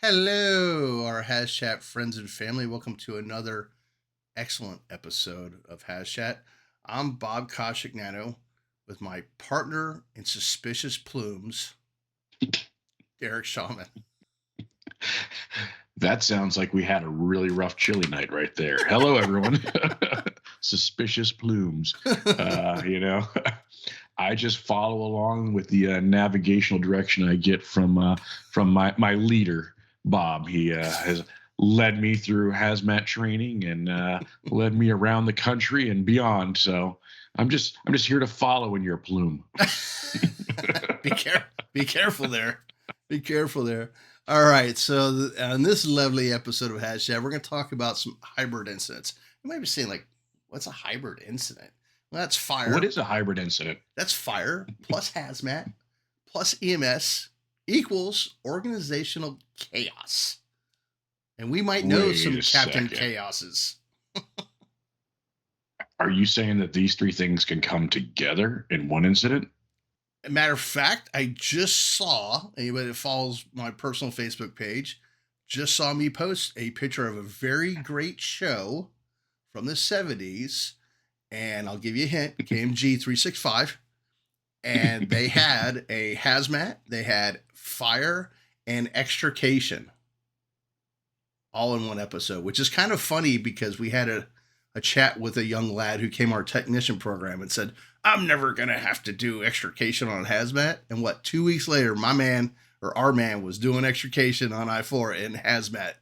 Hello, our HazChat friends and family. Welcome to another excellent episode of HazChat. I'm Bob Koshignano with my partner in suspicious plumes, Derek Shawman. That sounds like we had a really rough chili night right there. Hello, everyone. Suspicious plumes. Uh, you know, I just follow along with the navigational direction I get from my leader, Bob. He has led me through hazmat training and led me around the country and beyond. So I'm just here to follow in your plume. be care, be careful there. Be careful there. All right. So, on this lovely episode of HazChat, we're going to talk about some hybrid incidents. You might be saying, like, what's a hybrid incident? Well, that's What fire. is a hybrid incident? That's fire plus hazmat plus EMS equals organizational chaos. And we might know Wait some a Captain second. Chaoses. Are you saying that these three things can come together in one incident? Matter of fact, I just saw anybody that follows my personal Facebook page just saw me post a picture of a very great show from the 70s. And I'll give you a hint KMG 365. And they had a hazmat, they had fire and extrication all in one episode, which is kind of funny because we had a chat with a young lad who came our technician program and said, I'm never going to have to do extrication on hazmat. And what, 2 weeks later, my man or our man was doing extrication on I-4 in hazmat,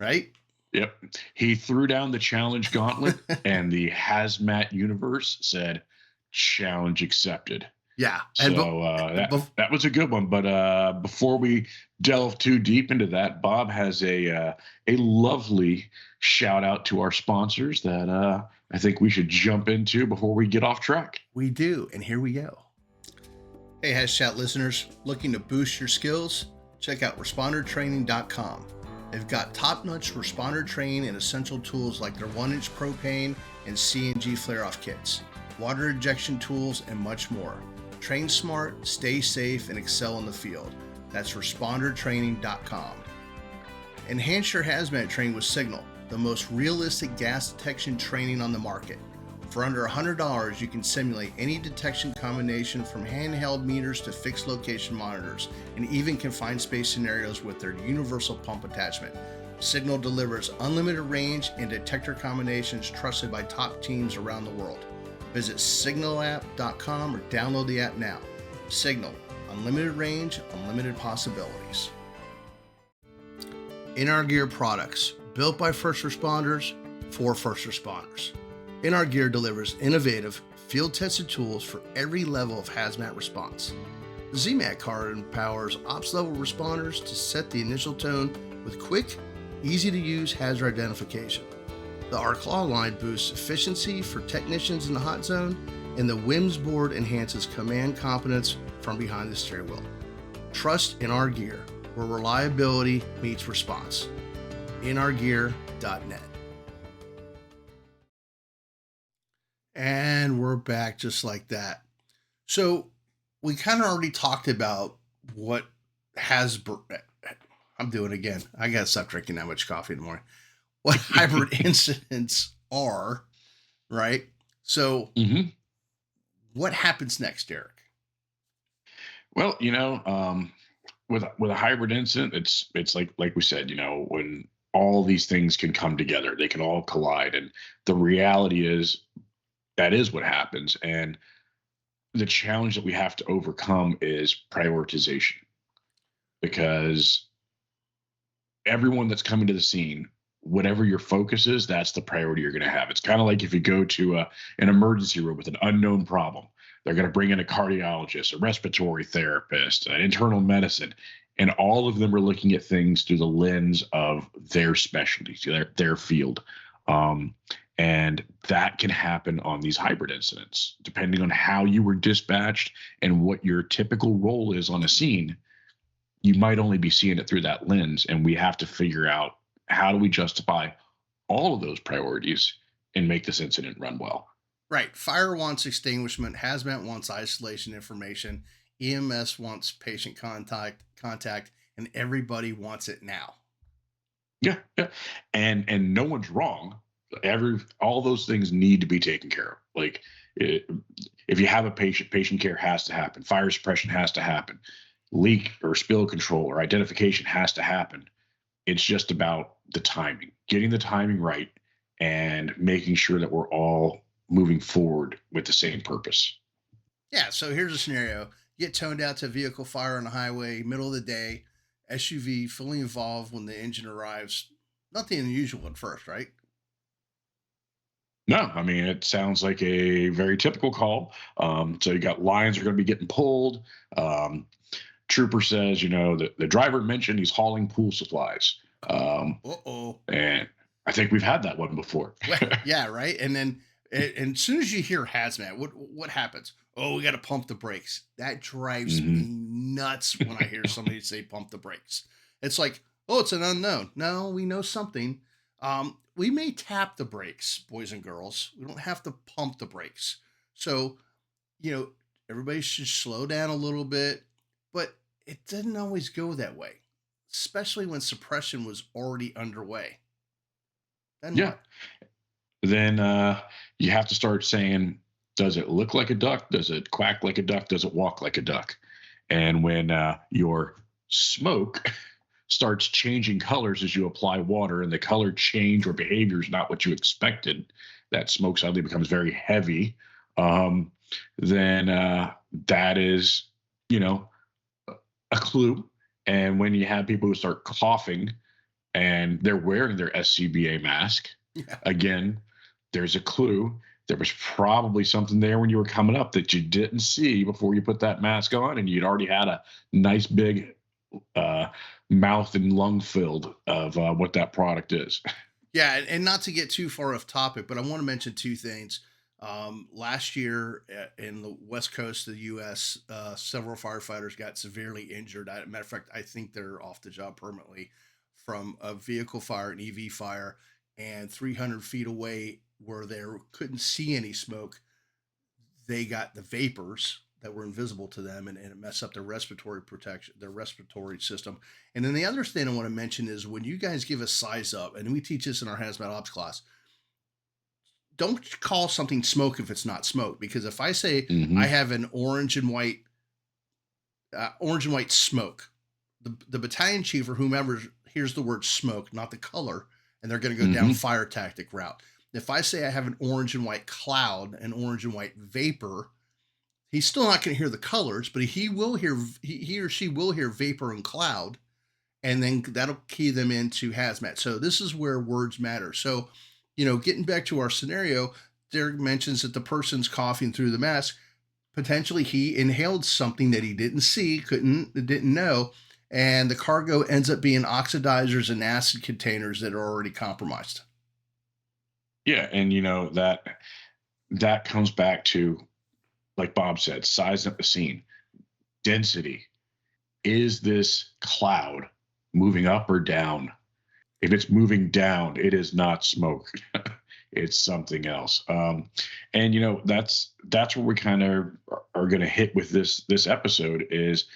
right? Yep. He threw down the challenge gauntlet, and the hazmat universe said, "Challenge accepted." Yeah. And So that was a good one. But before we delve too deep into that, Bob has a lovely shout out to our sponsors that I think we should jump into before we get off track. we do. And here we go. Hey, HazChat listeners, looking to boost your skills? Check out respondertraining.com. They've got top-notch responder training and essential tools like their 1-inch propane and CNG flare-off kits, water injection tools, and much more. Train smart, stay safe, and excel in the field. That's respondertraining.com. Enhance your hazmat training with Signal, the most realistic gas detection training on the market. For under $100, you can simulate any detection combination from handheld meters to fixed location monitors, and even confined space scenarios with their universal pump attachment. Signal delivers unlimited range and detector combinations trusted by top teams around the world. Visit signalapp.com or download the app now. Signal, unlimited range, unlimited possibilities. In Our Gear products, built by first responders for first responders. In Our Gear delivers innovative, field-tested tools for every level of hazmat response. The ZMAT card empowers ops-level responders to set the initial tone with quick, easy-to-use hazard identification. The R-Claw line boosts efficiency for technicians in the hot zone, and the WIMS board enhances command competence from behind the steering wheel. Trust in Our Gear, where reliability meets response. InOurGear.net. And we're back just like that. So we kind of already talked about what I'm doing again. I got to stop drinking that much coffee in the morning. What hybrid incidents are, right? So Mhm. what happens next, Derek? Well, with a hybrid incident, it's like we said, when all these things can come together, they can all collide, and the reality is that is what happens. And the challenge that we have to overcome is prioritization, because everyone that's coming to the scene, whatever your focus is, that's the priority you're going to have. It's kind of like if you go to an emergency room with an unknown problem, they're going to bring in a cardiologist, a respiratory therapist, an internal medicine, and all of them are looking at things through the lens of their specialty, their field. Um, and that can happen on these hybrid incidents, depending on how you were dispatched and what your typical role is on a scene. You might only be seeing it through that lens, and we have to figure out how do we justify all of those priorities and make this incident run well. Right. Fire wants extinguishment. Hazmat wants isolation information. EMS wants patient contact, and everybody wants it now. Yeah, yeah, and no one's wrong. All those things need to be taken care of. Like, it, if you have a patient, patient care has to happen. Fire suppression has to happen. Leak or spill control or identification has to happen. It's just about the timing, getting the timing right, and making sure that we're all moving forward with the same purpose. Yeah, so here's a scenario. You get towed out to a vehicle fire on the highway, middle of the day, SUV fully involved when the engine arrives. Nothing unusual at first, right? No, I mean, it sounds like a very typical call. So you got lines are going to be getting pulled. Um, Trooper says, the driver mentioned he's hauling pool supplies. Uh-oh. And I think we've had that one before. Well, yeah, right. And then, and as soon as you hear hazmat, what happens? Oh, we got to pump the brakes. That drives me Hmm. nuts when I hear somebody say pump the brakes. It's like, oh, it's an unknown. No, we know something. We may tap the brakes, boys and girls. We don't have to pump the brakes. So, you know, everybody should slow down a little bit, but it didn't always go that way, especially when suppression was already underway. Then Yeah. what? Then you have to start saying, does it look like a duck? Does it quack like a duck? Does it walk like a duck? And when your smoke starts changing colors as you apply water, and the color change or behavior is not what you expected, that smoke suddenly becomes very heavy. Um, then that is, you know, a clue. And when you have people who start coughing and they're wearing their SCBA mask, Yeah. again, there's a clue. There was probably something there when you were coming up that you didn't see before you put that mask on, and you'd already had a nice big uh, mouth and lung filled of what that product is. Yeah, and not to get too far off topic, but I want to mention two things. Last year in the west coast of the U.S., several firefighters got severely injured. Matter of fact, I think they're off the job permanently from a vehicle fire, an EV fire, and 300 feet away, where they couldn't see any smoke, they got the vapors that were invisible to them, and it messed up their respiratory protection, their respiratory system. And then the other thing I want to mention is when you guys give a size up, and we teach this in our hazmat ops class, don't call something smoke if it's not smoke. Because if I say I Hmm. have an orange and white smoke, the battalion chief or whomever hears the word smoke, not the color, and they're going to go down Hmm. fire tactic route. If I say I have an orange and white cloud, an orange and white vapor, he's still not going to hear the colors, but he or she will hear vapor and cloud, and then that'll key them into hazmat. So this is where words matter. So, getting back to our scenario, Derek mentions that the person's coughing through the mask. Potentially, he inhaled something that he didn't see, didn't know, and the cargo ends up being oxidizers and acid containers that are already compromised. Yeah, and that comes back to, like Bob said, sizing up the scene, density. Is this cloud moving up or down? If it's moving down, it is not smoke. It's something else. And that's where we kind of are going to hit with this episode. Is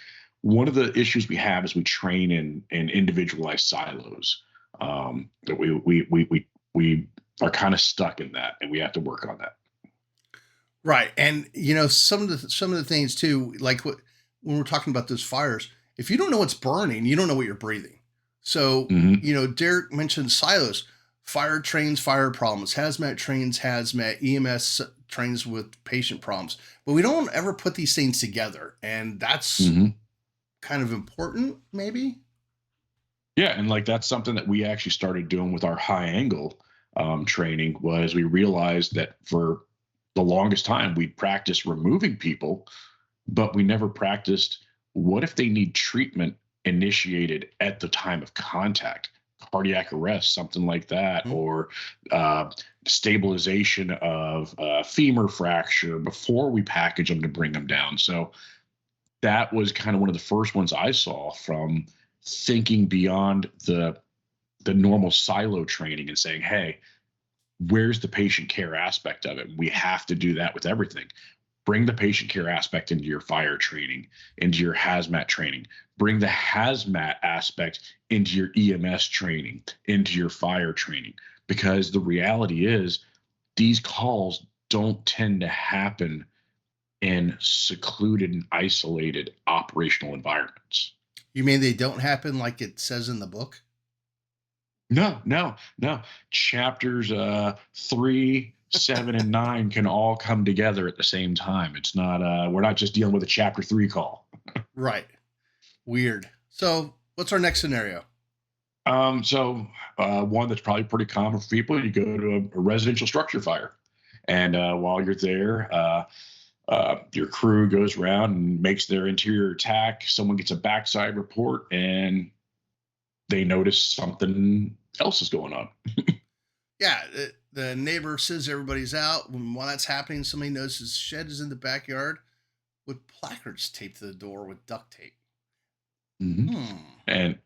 one of the issues we have is we train in individualized silos. That we are kind of stuck in that, and we have to work on that. Right. And some of the things too, like when we're talking about those fires, if you don't know what's burning, you don't know what you're breathing. So, Hmm. Derek mentioned silos. Fire trains fire problems. Hazmat trains hazmat. EMS trains with patient problems. But we don't ever put these things together. And that's Hmm. kind of important, maybe. Yeah, and like that's something that we actually started doing with our high angle training. Was we realized that for the longest time we'd practice removing people, but we never practiced what if they need treatment initiated at the time of contact, cardiac arrest, something like that, Mhm. or uh, stabilization of femur fracture before we package them to bring them down. So that was kind of one of the first ones I saw from thinking beyond the normal silo training and saying, hey, where's the patient care aspect of it? We have to do that with everything. Bring the patient care aspect into your fire training, into your hazmat training. Bring the hazmat aspect into your EMS training, into your fire training. Because the reality is, these calls don't tend to happen in secluded and isolated operational environments. You mean they don't happen like it says in the book? No, no, no. Chapters 3, 7, and 9 can all come together at the same time. It's not we're not just dealing with a chapter 3 call. Right. Weird. So, what's our next scenario? So one that's probably pretty common for people, you go to a residential structure fire. And while you're there, your crew goes around and makes their interior attack. Someone gets a backside report and they notice something else is going on. Yeah, the neighbor says everybody's out. While that's happening, somebody notices shed is in the backyard with placards taped to the door with duct tape. Mhm. Hmm. And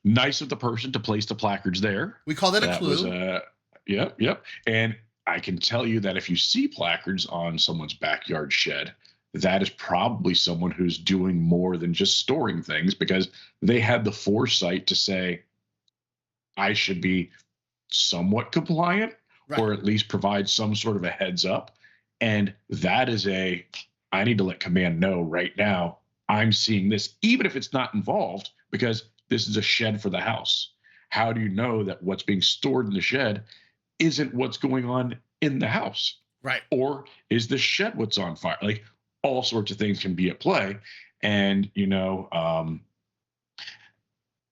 nice of the person to place the placards there. We call that a That was clue. yep, yep. And I can tell you that if you see placards on someone's backyard shed, that is probably someone who's doing more than just storing things, because they had the foresight to say, I should be somewhat compliant, Right. or at least provide some sort of a heads up. And that is I need to let command know right now I'm seeing this, even if it's not involved, because this is a shed for the house. How do you know that what's being stored in the shed isn't what's going on in the house? Right. Or is the shed what's on fire? Like, all sorts of things can be at play. And,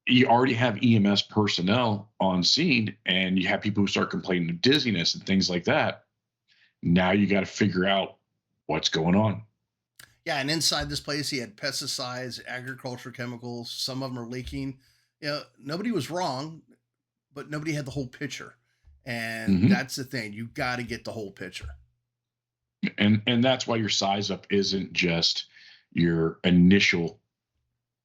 you already have EMS personnel on scene, and you have people who start complaining of dizziness and things like that. Now you got to figure out what's going on. Yeah, and inside this place, he had pesticides, agriculture chemicals. Some of them are leaking. Nobody was wrong, but nobody had the whole picture. And Hmm. that's the thing. You got to get the whole picture. And that's why your size up isn't just your initial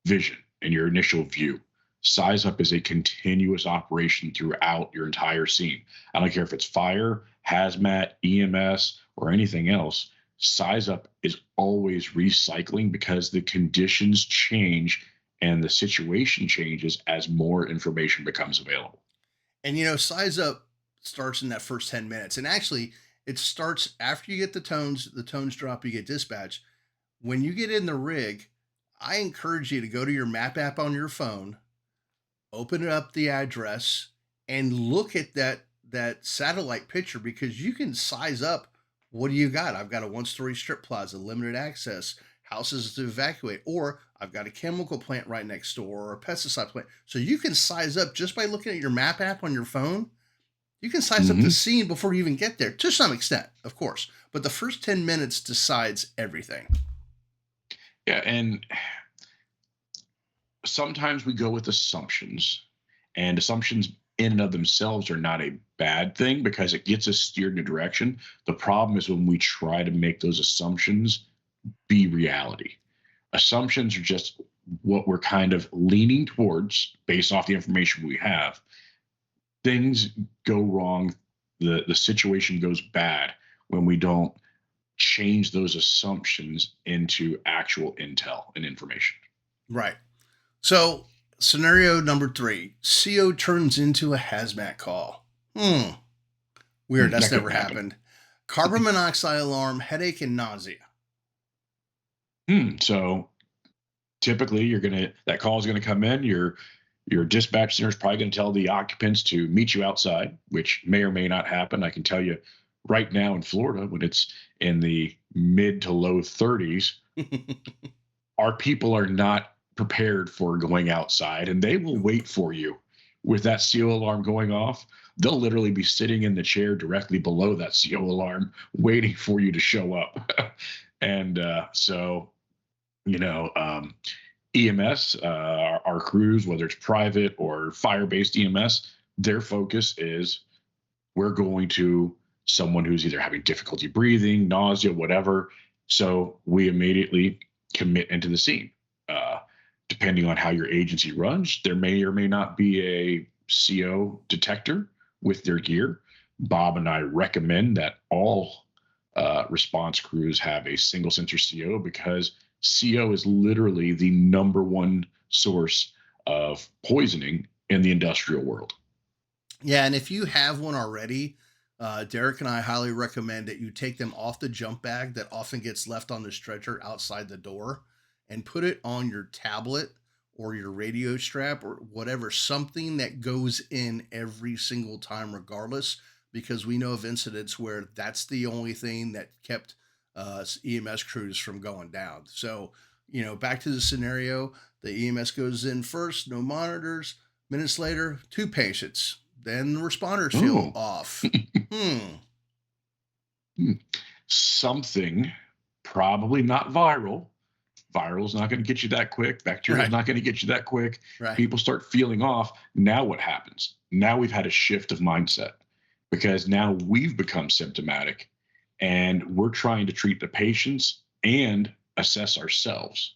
vision and your initial view. Size up is a continuous operation throughout your entire scene. I don't care if it's fire, hazmat, EMS, or anything else. Size up is always recycling, because the conditions change and the situation changes as more information becomes available. And size up starts in that first 10 minutes. And actually, it starts after you get the tones drop, you get dispatch. When you get in the rig, I encourage you to go to your map app on your phone, open up the address, and look at that satellite picture, because you can size up what do you got. I've got a one-story strip plaza, limited access, houses to evacuate, or I've got a chemical plant right next door, or a pesticide plant. So you can size up just by looking at your map app on your phone. You can size up the Hmm. scene before you even get there, to some extent, of course. But the first 10 minutes decides everything. Yeah, and sometimes we go with assumptions, and assumptions in and of themselves are not a bad thing, because it gets us steered in a direction. The problem is when we try to make those assumptions be reality. Assumptions are just what we're kind of leaning towards based off the information we have. Things go wrong, the situation goes bad when we don't change those assumptions into actual intel and information. Right. So, scenario number 3, CO turns into a hazmat call. Weird. That's That never couldn't happen. happened. Carbon monoxide alarm, headache, and nausea. So typically that call is gonna come in. Your dispatch center is probably going to tell the occupants to meet you outside, which may or may not happen. I can tell you right now in Florida, when it's in the mid to low 30s, our people are not prepared for going outside, and they will Nope. wait for you with that CO alarm going off. They'll literally be sitting in the chair directly below that CO alarm, waiting for you to show up. And so, you know, EMS, our crews, whether it's private or fire based EMS, their focus is, we're going to someone who's either having difficulty breathing, nausea, whatever. So we immediately commit into the scene. Uh, Depending on how your agency runs, there may or may not be a CO detector with their gear. Bob and I recommend that all response crews have a single sensor CO, because CO is literally the number one source of poisoning in the industrial world. Yeah, and if you have one already, Derek and I highly recommend that you take them off the jump bag that often gets left on the stretcher outside the door and put it on your tablet or your radio strap or whatever, something that goes in every single time, regardless, because we know of incidents where that's the only thing that kept EMS crews from going down. So, back to the scenario, the EMS goes in first, no monitors. Minutes later, two patients. Then the responders feel Oh, off. Hmm. something probably not viral. Viral's not going to get you that quick. Bacterial's Right. not going to get you that quick. Right. People start feeling off. Now what happens? Now we've had a shift of mindset, because now we've become symptomatic and we're trying to treat the patients and assess ourselves.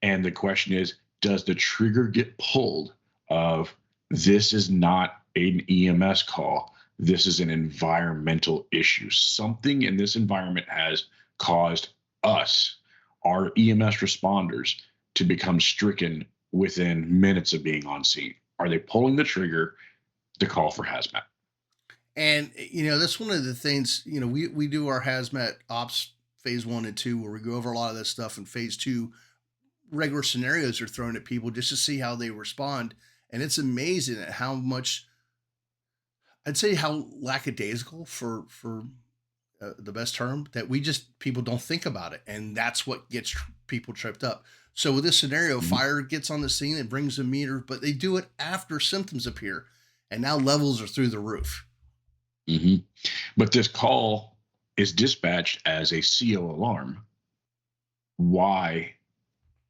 And the question is, does the trigger get pulled of, this is not an EMS call, this is an environmental issue. Something in this environment has caused us, our EMS responders, to become stricken within minutes of being on scene. Are they pulling the trigger to call for hazmat? And that's one of the things. We do our hazmat ops phase 1 and 2, where we go over a lot of this stuff. And phase 2, regular scenarios are thrown at people just to see how they respond. And it's amazing at how much, I'd say, how lackadaisical, for the best term, that we just, people don't think about it, and that's what gets people tripped up. So with this scenario, Mhm. fire gets on the scene, it brings a meter, but they do it after symptoms appear, and now levels are through the roof. hmm But this call is dispatched as a CO alarm. Why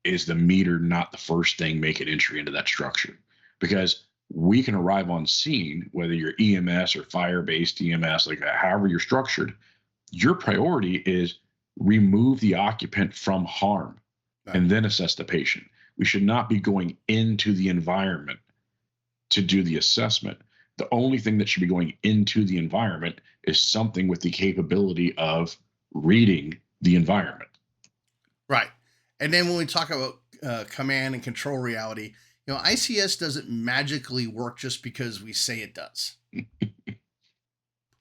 is the meter not the first thing making entry into that structure? Because we can arrive on scene, whether you're EMS or fire based EMS, like however you're structured, your priority is remove the occupant from harm Right. and then assess the patient. We should not be going into the environment to do the assessment. The only thing that should be going into the environment is something with the capability of reading the environment. Right. And then when we talk about command and control reality, ICS doesn't magically work just because we say it does.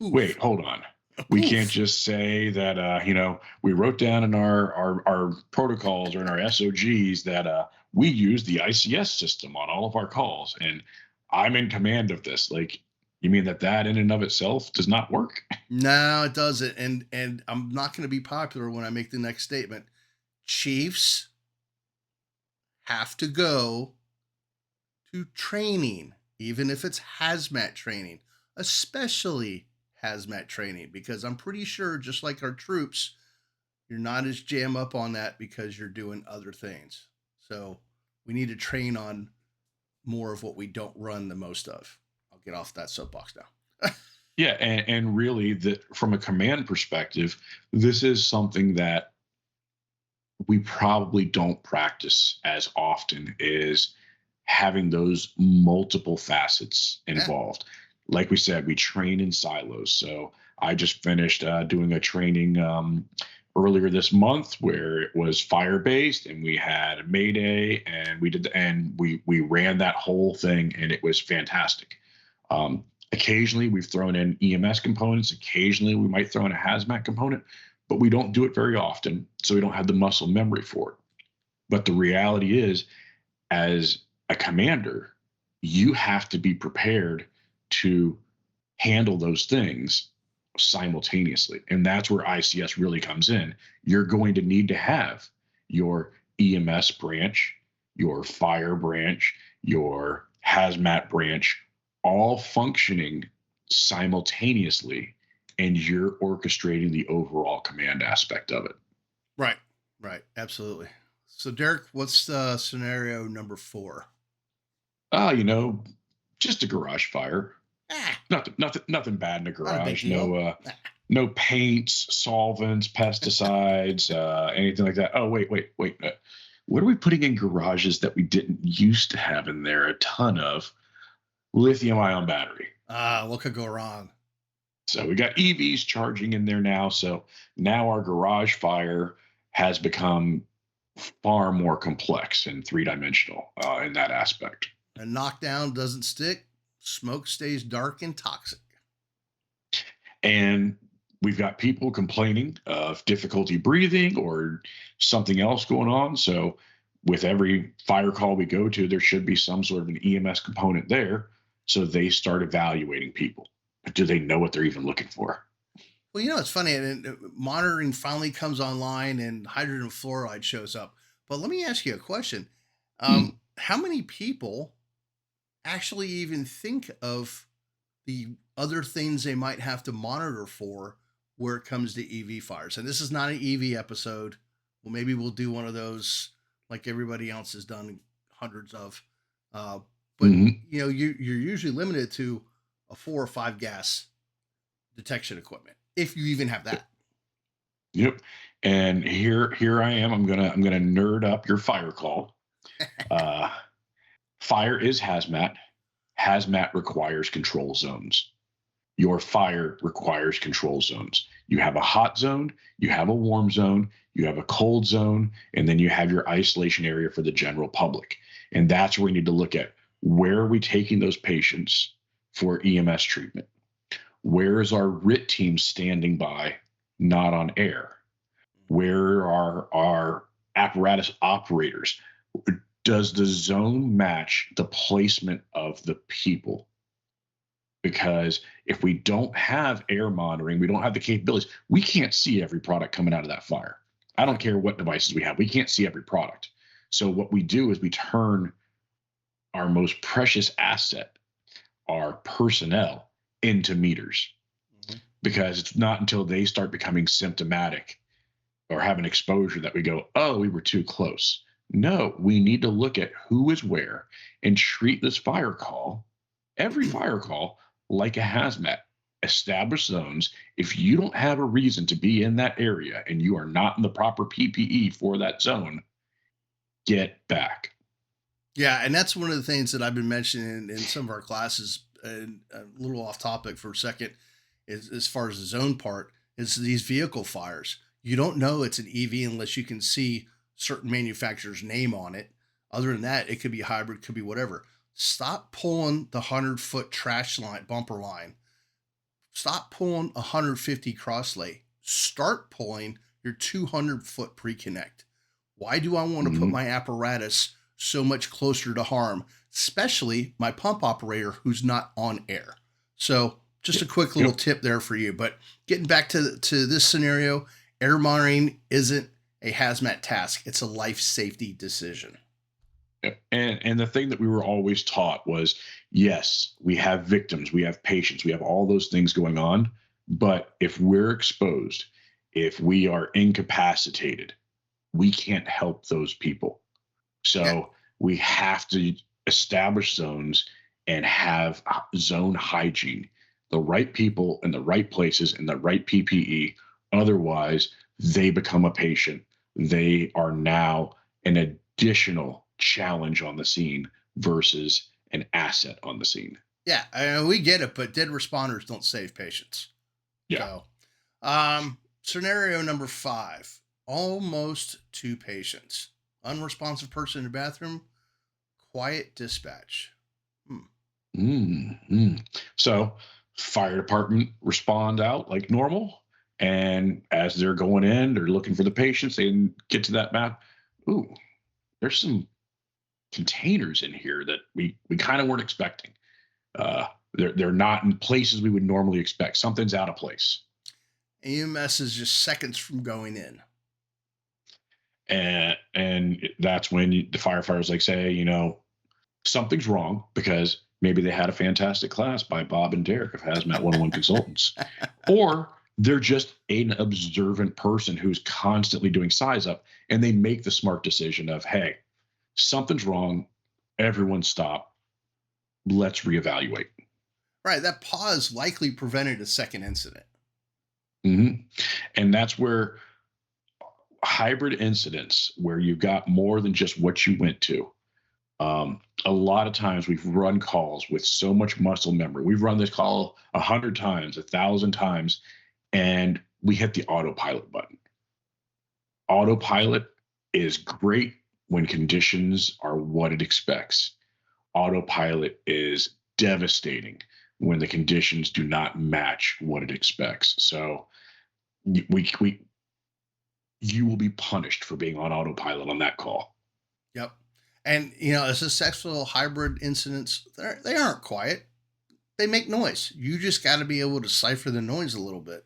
Wait, Poof. hold on. We can't Poof. just say that we wrote down in our protocols or in our SOGs that we use the ICS system on all of our calls, and I'm in command of this. Like, you mean that in and of itself does not work? No, it doesn't. And I'm not going to be popular when I make the next statement. Chiefs have to go to training, even if it's hazmat training, especially hazmat training, because I'm pretty sure, just like our troops, you're not as jam up on that because you're doing other things. So we need to train on more of what we don't run the most of. I'll get off that soapbox now. Yeah, and really, from a command perspective, this is something that we probably don't practice as often, is having those multiple facets Yeah. involved. Like we said, we train in silos. So I just finished doing a training earlier this month where it was fire based, and we had Mayday, and we ran that whole thing, and it was fantastic. Occasionally, we've thrown in EMS components. Occasionally, we might throw in a hazmat component, but we don't do it very often, so we don't have the muscle memory for it. But the reality is, as a commander, you have to be prepared to handle those things simultaneously. And that's where ICS really comes in. You're going to need to have your EMS branch, your fire branch, your hazmat branch, all functioning simultaneously, and you're orchestrating the overall command aspect of it. Right. Right. Absolutely. So, Derek, what's scenario number 4? Ah, just a garage fire. Ah, Nothing bad in a not a big garage. deal. Ah. No paints, solvents, pesticides, anything like that. Oh, wait. What are we putting in garages that we didn't used to have in there? A ton of lithium ion battery. What could go wrong? So we got EVs charging in there now. So now our garage fire has become far more complex and three-dimensional in that aspect. A knockdown doesn't stick, smoke stays dark and toxic. And we've got people complaining of difficulty breathing or something else going on. So with every fire call we go to, there should be some sort of an EMS component there. So they start evaluating people. But do they know what they're even looking for? Well, it's funny, and monitoring finally comes online, and hydrogen fluoride shows up. But let me ask you a question: Hmm. how many people actually even think of the other things they might have to monitor for where it comes to EV fires? And this is not an EV episode. Well, maybe we'll do one of those like everybody else has done hundreds of. Uh, but Hmm. you're usually limited to a 4 or 5 gas detection equipment if you even have that. Yep. And here I am. I'm gonna nerd up your fire call. Uh, Fire is hazmat. Hazmat requires control zones. Your fire requires control zones. You have a hot zone, you have a warm zone, you have a cold zone, and then you have your isolation area for the general public. And that's where we need to look at where are we taking those patients for EMS treatment? Where is our RIT team standing by, not on air? Where are our apparatus operators? Does the zone match the placement of the people? Because if we don't have air monitoring, we don't have the capabilities, we can't see every product coming out of that fire. I don't Right. care what devices we have, we can't see every product. So what we do is we turn our most precious asset, our personnel, into meters, Mhm. because it's not until they start becoming symptomatic or have an exposure that we go, oh, we were too close. No, we need to look at who is where and treat this fire call, every fire call, like a hazmat. Establish zones. If you don't have a reason to be in that area and you are not in the proper PPE for that zone, get back. Yeah, and that's one of the things that I've been mentioning in some of our classes. And a little off topic for a second, is as far as the zone part, is these vehicle fires. You don't know it's an EV unless you can see certain manufacturer's name on it. Other than that, it could be hybrid, could be whatever. Stop pulling the 100-foot trash line bumper line. Stop pulling 150 cross lay. Start pulling your 200-foot pre-connect. Why do I want to put Mhm. my apparatus so much closer to harm, especially my pump operator who's not on air? So, just a Yep. quick little Yep. tip there for you. But getting back to this scenario, air monitoring isn't a hazmat task; it's a life safety decision. Yep. And the thing that we were always taught was, yes, we have victims, we have patients, we have all those things going on. But if we're exposed, if we are incapacitated, we can't help those people. Yeah, So we have to establish zones and have zone hygiene, the right people in the right places in the right PPE. Otherwise, they become a patient. They are now an additional challenge on the scene versus an asset on the scene. yeah, we get it, but dead responders don't save patients. Yeah. So, scenario number 5, almost two patients. Unresponsive person in the bathroom, quiet dispatch. Hmm. Mm-hmm. So, fire department respond out like normal, and as they're going in, they're looking for the patients. They get to that map. Ooh, there's some containers in here that we kind of weren't expecting. They're not in places we would normally expect. Something's out of place, EMS is just seconds from going in. and that's when the firefighters like say, something's wrong because maybe they had a fantastic class by Bob and Derek of Hazmat 101 Consultants, or they're just an observant person who's constantly doing size up and they make the smart decision of, hey, something's wrong. Everyone stop. Let's reevaluate. Right, that pause likely prevented a second incident. Mhm. And that's where hybrid incidents, where you've got more than just what you went to, A lot of times we've run calls with so much muscle memory. We've run this call 100 times, 1,000 times, and we hit the autopilot button. Autopilot is great when conditions are what it expects. Autopilot is devastating when the conditions do not match what it expects. So we you will be punished for being on autopilot on that call. Yep. And as successful hybrid incidents, they aren't quiet. They make noise. You just got to be able to cipher the noise a little bit.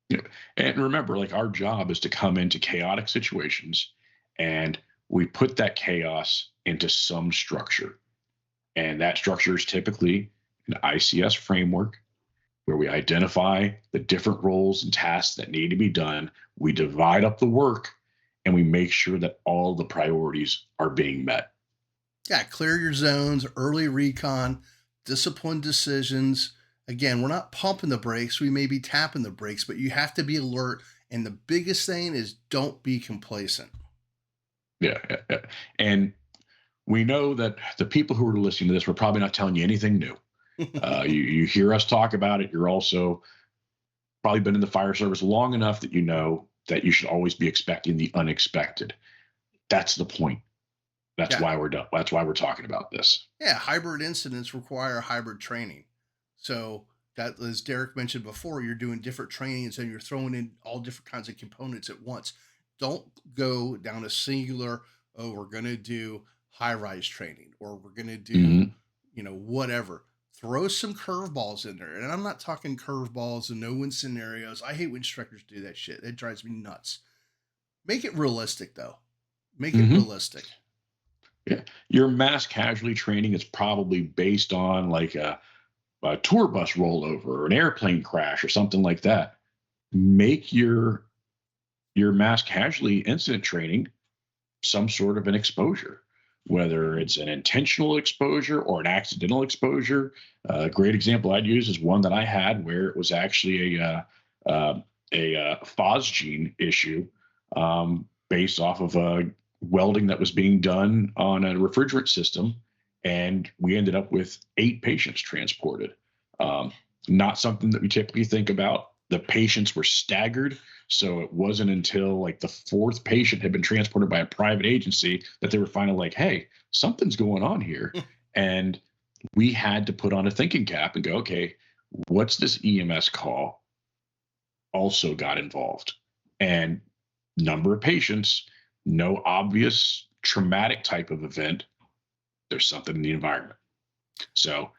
Yeah. And remember, like our job is to come into chaotic situations and we put that chaos into some structure. And that structure is typically an ICS framework where we identify the different roles and tasks that need to be done. We divide up the work and we make sure that all the priorities are being met. Yeah, clear your zones, early recon, disciplined decisions. Again, we're not pumping the brakes. We may be tapping the brakes, but you have to be alert. And the biggest thing is don't be complacent. Yeah, yeah, yeah. And we know that the people who are listening to this, we're probably not telling you anything new. You hear us talk about it. You're also probably been in the fire service long enough that you know that you should always be expecting the unexpected. That's the point. That's Yeah. why we're done. That's why we're talking about this. Yeah, hybrid incidents require hybrid training. So that, as Derek mentioned before, you're doing different trainings and you're throwing in all different kinds of components at once. Don't go down a singular, oh, we're going to do high rise training or we're going to do, Hmm. whatever. Throw some curveballs in there. And I'm not talking curveballs and no win scenarios. I hate when instructors do that shit. It drives me nuts. Make it realistic, though. Make it Hmm. realistic. Yeah. Your mass casualty training is probably based on like a tour bus rollover or an airplane crash or something like that. Make your mass casualty incident training some sort of an exposure, whether it's an intentional exposure or an accidental exposure. A great example I'd use is one that I had where it was actually a phosgene issue based off of a welding that was being done on a refrigerant system, and we ended up with 8 patients transported. Um, Not something that we typically think about. The patients were staggered, so it wasn't until like the 4th patient had been transported by a private agency that they were finally like, hey, something's going on here. And we had to put on a thinking cap and go, okay, what's this EMS call also got involved? And number of patients, no obvious traumatic type of event. There's something in the environment. So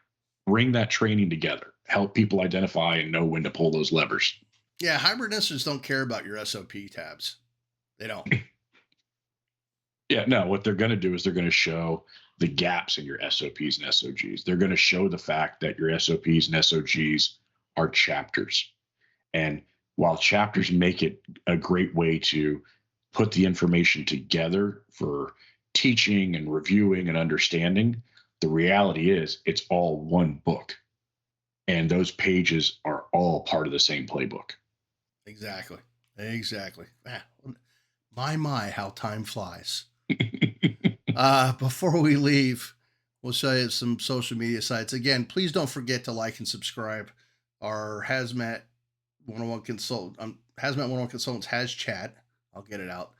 bring that training together, help people identify and know when to pull those levers. Yeah, hybrid incidents don't care about your SOP tabs. They don't. Yeah, no, what they're going to do is they're going to show the gaps in your SOPs and SOGs. They're going to show the fact that your SOPs and SOGs are chapters. And while chapters make it a great way to put the information together for teaching and reviewing and understanding, the reality is it's all one book. And those pages are all part of the same playbook. Exactly. Exactly. Man, how time flies. Before we leave, we'll show you some social media sites. Again, please don't forget to like and subscribe. Our HazMat 101 Consultants HazChat. I'll get it out.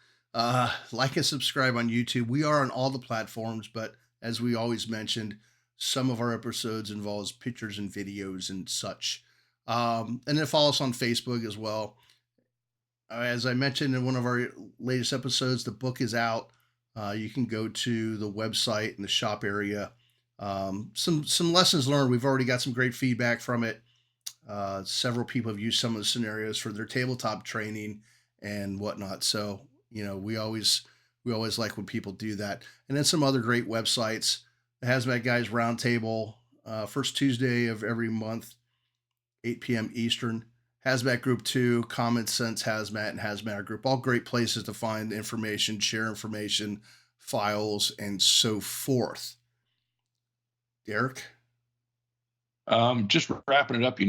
Like and subscribe on YouTube. We are on all the platforms, but as we always mentioned, some of our episodes involves pictures and videos and such. And then follow us on Facebook as well. As I mentioned in one of our latest episodes, the book is out. You can go to the website in the shop area. Some lessons learned. We've already got some great feedback from it. Several people have used some of the scenarios for their tabletop training and whatnot. So we always like when people do that. And then some other great websites. The Hazmat Guys Roundtable, first Tuesday of every month, 8 p.m. Eastern. Hazmat Group 2, Common Sense Hazmat, and Hazmat Group. All great places to find information, share information, files, and so forth. Derek? Just wrapping it up,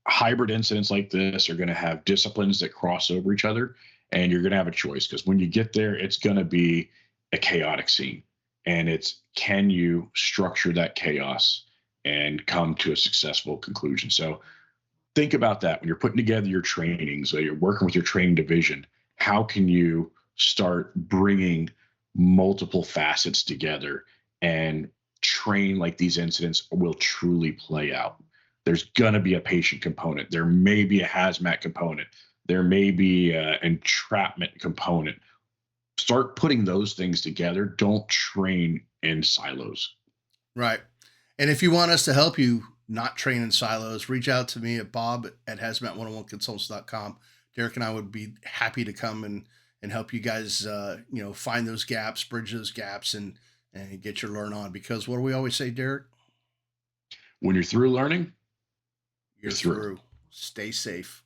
hybrid incidents like this are going to have disciplines that cross over each other, and you're going to have a choice because when you get there, it's going to be a chaotic scene. and it's, can you structure that chaos and come to a successful conclusion? So think about that when you're putting together your trainings or you're working with your training division. How can you start bringing multiple facets together and train like these incidents will truly play out? There's going to be a patient component. There may be a hazmat component. There may be an entrapment component. Start putting those things together. Don't train in silos. Right. And if you want us to help you not train in silos, reach out to me at Bob at hazmat101consultants.com. Derek and I would be happy to come and help you guys, find those gaps, bridge those gaps, and get your learn on. Because what do we always say, Derek? When you're through learning, you're You're through. through. Stay safe.